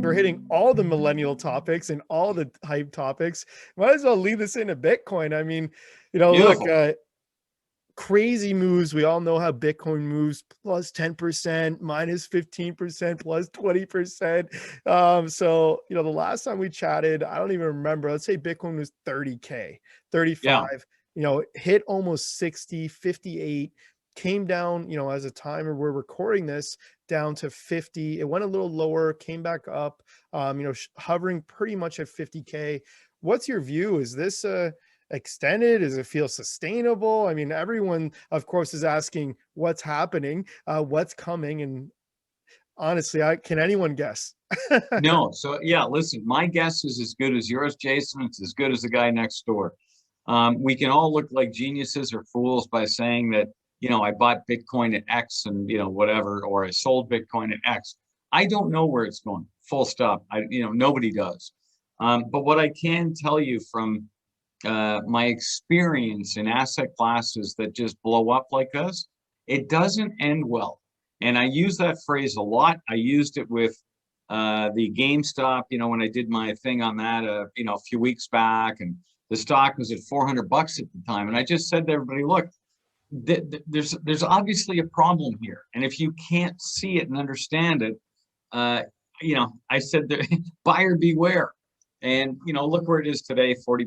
we're hitting all the millennial topics and all the hype topics. Might as well lead this into Bitcoin. I mean, look, Beautiful. crazy moves. We all know how Bitcoin moves: plus 10%, minus 15%, plus 20%. So, the last time we chatted, I don't even remember. Let's say Bitcoin was 30K, Yeah. 35, hit almost 60, 58, came down, as a time we're recording this, down to 50. It went a little lower, came back up, hovering pretty much at 50K. What's your view? Is this extended? Does it feel sustainable? I mean, everyone, of course, is asking what's happening, what's coming, and honestly, can anyone guess? No. So yeah, listen, my guess is as good as yours, Jason. It's as good as the guy next door. We can all look like geniuses or fools by saying that, I bought Bitcoin at X and, whatever, or I sold Bitcoin at X. I don't know where it's going. Full stop. Nobody does. But what I can tell you from my experience in asset classes that just blow up like this, it doesn't end well. And I use that phrase a lot. I used it with the GameStop, when I did my thing on that, a few weeks back, and the stock was at $400 at the time. And I just said to everybody, look, there's obviously a problem here. And if you can't see it and understand it, I said, buyer beware. And, look where it is today, $40 or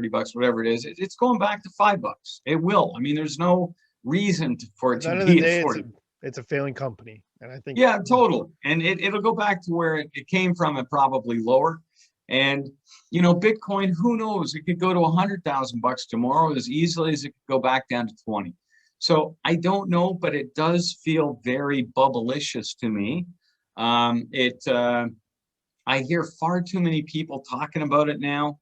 $30, whatever it is. It's going back to $5. It will. I mean, there's no reason for it At the to end of the be at day, 40. it's a failing company. And I think, Yeah, totally. And it'll go back to where it came from and probably lower. And, Bitcoin, who knows? It could go to $100,000 tomorrow as easily as it could go back down to 20. So I don't know, but it does feel very bubblicious to me. I hear far too many people talking about it now.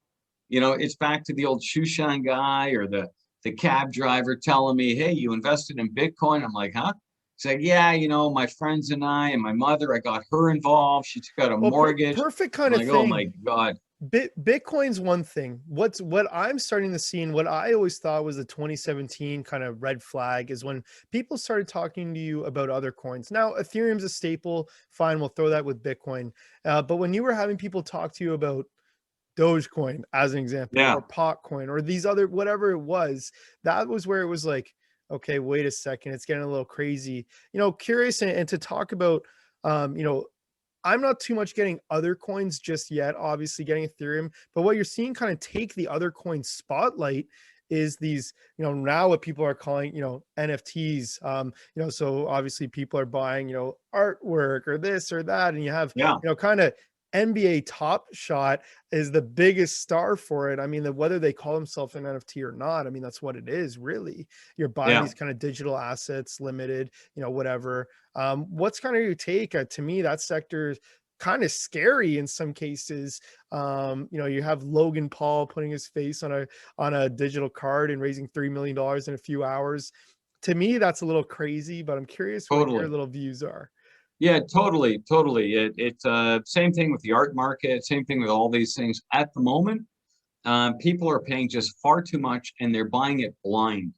It's back to the old shoe shine guy or the cab driver telling me, hey, you invested in Bitcoin. I'm like, huh? He's like, yeah, my friends and I and my mother, I got her involved. She took out a well, mortgage. perfect I'm kind of like, oh my thing. God. Bitcoin's one thing. What I'm starting to see, and what I always thought was the 2017 kind of red flag, is when people started talking to you about other coins. Now, Ethereum's a staple. Fine, we'll throw that with Bitcoin. But when you were having people talk to you about Dogecoin, as an example, Yeah. or Potcoin, or these other, whatever it was, that was where it was like, okay, wait a second, it's getting a little crazy. Curious, and to talk about, I'm not too much getting other coins just yet, obviously getting Ethereum, but what you're seeing kind of take the other coin spotlight is these, now what people are calling, NFTs. So obviously people are buying, artwork or this or that. And you have, Yeah. kind of NBA Top Shot is the biggest star for it. I mean, whether they call themselves an NFT or not, I mean, that's what it is, really. You're buying Yeah. these kind of digital assets, limited, whatever. What's kind of your take? To me, that sector is kind of scary in some cases. You have Logan Paul putting his face on a digital card and raising $3 million in a few hours. To me, that's a little crazy, but I'm curious what your Totally. little views are. Yeah, totally. Totally. It's same thing with the art market, same thing with all these things. At the moment, people are paying just far too much and they're buying it blind.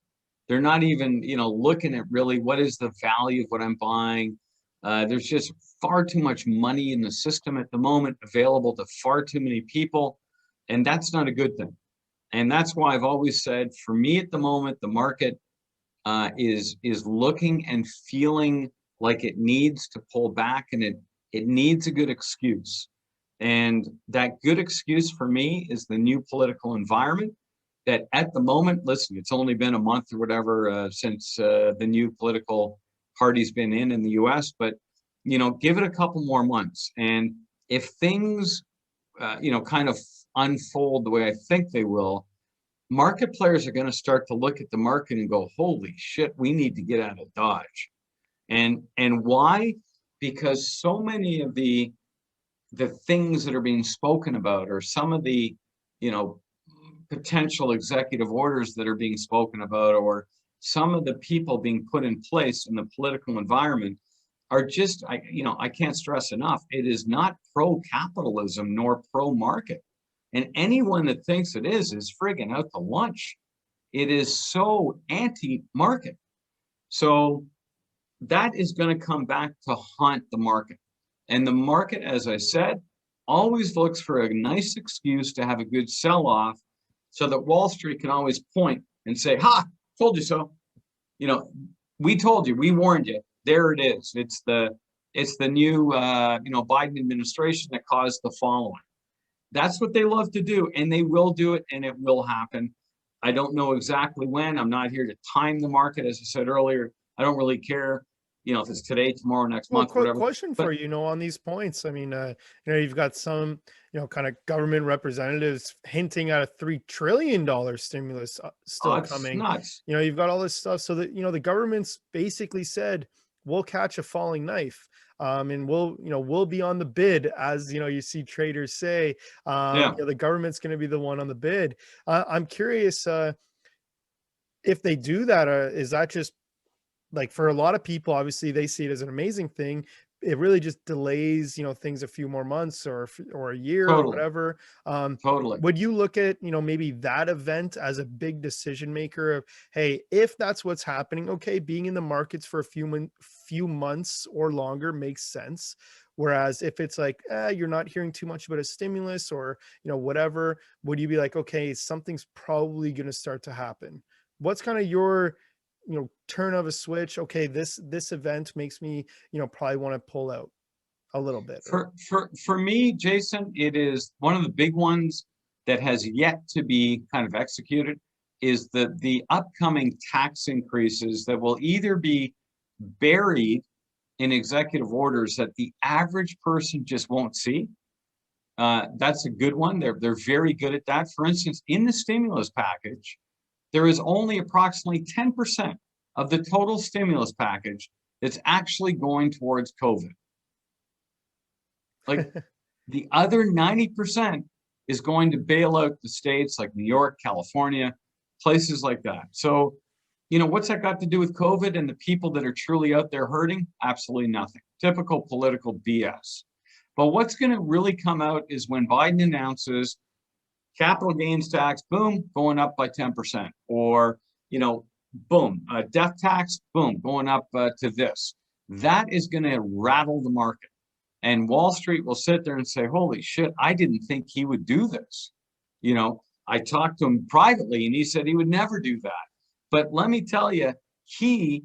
They're not even, looking at really what is the value of what I'm buying. There's just far too much money in the system at the moment available to far too many people. And that's not a good thing. And that's why I've always said, for me at the moment, the market is looking and feeling like it needs to pull back, and it needs a good excuse. And that good excuse for me is the new political environment that at the moment, listen, it's only been a month or whatever since the new political party's been in the US, but, give it a couple more months. And if things, kind of unfold the way I think they will, market players are going to start to look at the market and go, holy shit, we need to get out of Dodge. And why? Because so many of the things that are being spoken about, or some of the, potential executive orders that are being spoken about, or some of the people being put in place in the political environment are just, I can't stress enough, it is not pro-capitalism nor pro-market. And anyone that thinks it is friggin' out to lunch. It is so anti-market. So that is going to come back to haunt the market. And the market, as I said, always looks for a nice excuse to have a good sell-off so that Wall Street can always point and say, ha, told you so. You know, we told you, we warned you. There it is. It's the new Biden administration that caused the following. That's what they love to do, and they will do it, and it will happen. I don't know exactly when. I'm not here to time the market, as I said earlier. I don't really care, if it's today, tomorrow, next Well, month, quick whatever. question But for you, on these points. I mean, you've got some, kind of government representatives hinting at a $3 trillion stimulus oh, still it's coming. nuts. You've got all this stuff, so that the government's basically said we'll catch a falling knife, and we'll be on the bid, as you see traders say. Yeah. The government's going to be the one on the bid. I'm curious, if they do that, is that just like, for a lot of people, obviously they see it as an amazing thing. It really just delays, things a few more months, or a year, or Totally. whatever. Totally. Would you look at, maybe that event as a big decision maker of, hey, if that's what's happening, okay, being in the markets for a few months or longer makes sense. Whereas if it's like, you're not hearing too much about a stimulus, or, whatever, would you be like, okay, something's probably going to start to happen? What's kind of your, turn of a switch? Okay, this event makes me, probably want to pull out a little bit, or For me, Jason, it is one of the big ones that has yet to be kind of executed, is the upcoming tax increases that will either be buried in executive orders that the average person just won't see. That's a good one. They're very good at that. For instance, in the stimulus package, there is only approximately 10% of the total stimulus package that's actually going towards COVID. Like, the other 90% is going to bail out the states like New York, California, places like that. So, what's that got to do with COVID and the people that are truly out there hurting? Absolutely nothing. Typical political BS. But what's going to really come out is when Biden announces capital gains tax, boom, going up by 10%, or, boom, death tax, boom, going up to this. That is going to rattle the market. And Wall Street will sit there and say, holy shit, I didn't think he would do this. I talked to him privately and he said he would never do that. But let me tell you, he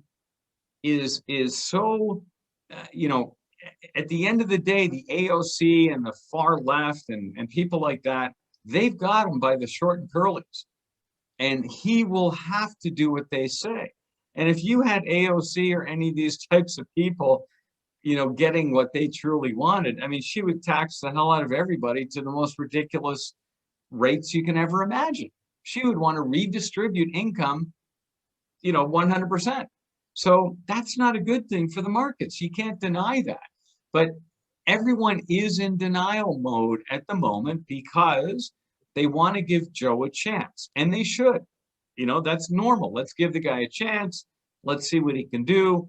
is so, at the end of the day, the AOC and the far left and people like that, they've got him by the short and curlies. And he will have to do what they say. And if you had AOC or any of these types of people, getting what they truly wanted, I mean, she would tax the hell out of everybody to the most ridiculous rates you can ever imagine. She would want to redistribute income, 100%. So that's not a good thing for the markets. You can't deny that. But everyone is in denial mode at the moment because they want to give Joe a chance, and they should. That's normal. Let's give the guy a chance. Let's see what he can do.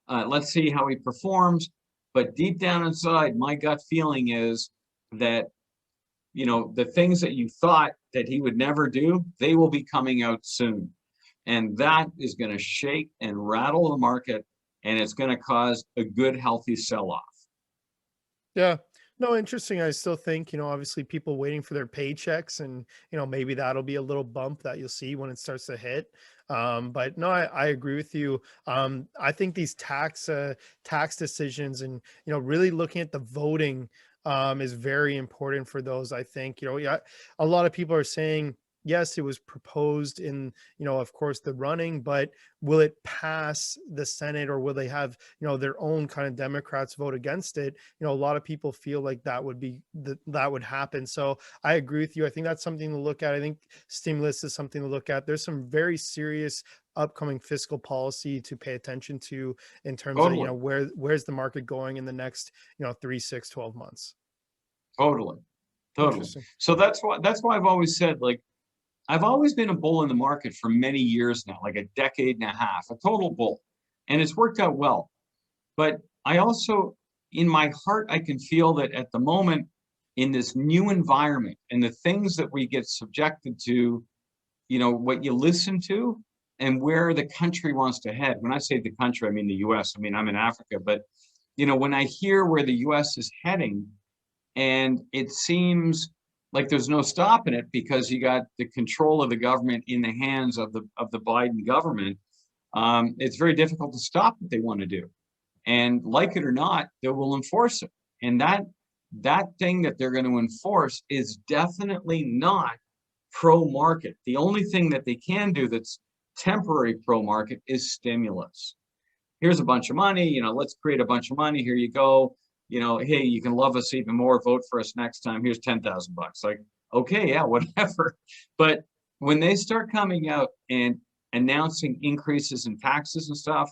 Let's see how he performs. But deep down inside, my gut feeling is that, the things that you thought that he would never do, they will be coming out soon. And that is going to shake and rattle the market, and it's going to cause a good, healthy sell-off. yeah. No, interesting. I still think, obviously people waiting for their paychecks, and, maybe that'll be a little bump that you'll see when it starts to hit. But no, I agree with you. I think these tax decisions, and, really looking at the voting, is very important for those. I think, yeah, a lot of people are saying, yes, it was proposed in, of course, the running, but will it pass the Senate, or will they have, their own kind of Democrats vote against it? A lot of people feel like that would happen. So I agree with you. I think that's something to look at. I think stimulus is something to look at. There's some very serious upcoming fiscal policy to pay attention to, in terms of, Totally. where's the market going in the next, 3, 6, 12 months. Totally. Totally. Interesting. So that's why I've always said, like, I've always been a bull in the market for many years now, like a decade and a half, a total bull. And it's worked out well. But I also, in my heart, I can feel that at the moment, in this new environment and the things that we get subjected to, what you listen to and where the country wants to head. When I say the country, I mean the US. I mean, I'm in Africa. But, when I hear where the US is heading, And it seems like there's no stopping it because you got the control of the government in the hands of the Biden government. It's very difficult to stop what they want to do. And like it or not, they will enforce it. And that thing that they're going to enforce is definitely not pro-market. The only thing that they can do that's temporary pro-market is stimulus. Here's a bunch of money, let's create a bunch of money. Here you go. Hey, you can love us even more. Vote for us next time. Here's 10,000 bucks. Like, okay, yeah, whatever. But when they start coming out and announcing increases in taxes and stuff,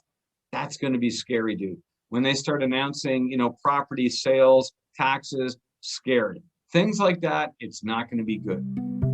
that's going to be scary, dude. When they start announcing, property sales, taxes, scary. Things like that, it's not going to be good.